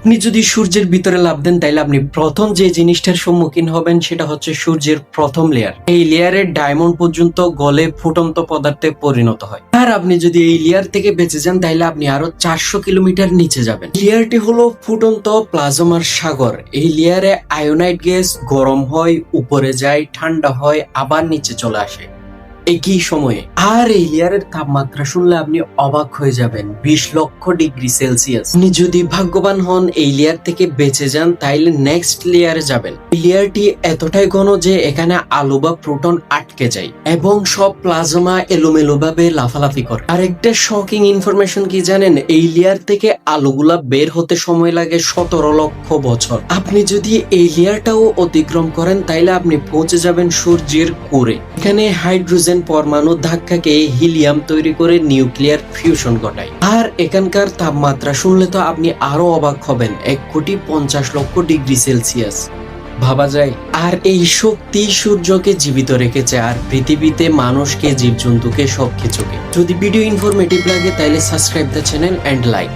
আপনি যদি সূর্যের ভিতরে লাফ দেন তাইলে আপনি প্রথম যে জিনিসটার সম্মুখীন হবেন সেটা হচ্ছে সূর্যের প্রথম লেয়ার। এই লেয়ারের ডায়মন্ড পর্যন্ত গলে ফুটন্ত পদার্থে পরিণত হয়। আর আপনি যদি এই লেয়ার থেকে বেঁচে যান তাইলে আপনি আরো 400 কিলোমিটার নিচে যাবেন। লেয়ারটি হলো ফুটন্ত প্লাজমার সাগর। এই লেয়ারে আয়োনাইড গ্যাস গরম হয়, উপরে যায়, ঠান্ডা হয়, আবার নিচে চলে আসে একই সময়ে। আর এই লেয়ারের তাপমাত্রা শুনলে আপনি অবাক হয়ে যাবেন, 20 লক্ষ ডিগ্রি সেলসিয়াস। আপনি যদি ভাগ্যবান হন এই লেয়ার থেকে বেঁচে যান তাইলে নেক্সট লেয়ারে যাবেন। এই লেয়ারটি এতটাই ঘন যে এখানে আলো বা প্রোটন আটকে যায় এবং সব প্লাজমা এলোমেলো ভাবে লাফালাফি করে। আর একটা শকিং ইনফরমেশন কি জানেন, এই লেয়ার থেকে আলোগুলা বের হতে সময় লাগে 17 লক্ষ বছর। আপনি যদি এই লেয়ারটাও অতিক্রম করেন তাইলে আপনি পৌঁছে যাবেন সূর্যের কোরে। এখানে হাইড্রোজেন পরমাণু ধাক্কাকে হিলিয়াম তৈরি করে নিউক্লিয়ার ফিউশন ঘটায়। আর এখানকার তাপমাত্রা শুনলে তো আপনি আরো অবাক হবেন, 1,50,00,000 ডিগ্রি সেলসিয়াস। ভাবা যায়। আর এই শক্তি সূর্যকে জীবিত রেখেছে আর পৃথিবীতে মানুষকে, জীবজন্তুকে, সবকিছুকে। যদি ভিডিও ইনফরমেটিভ লাগে তাহলে subscribe the channel and like.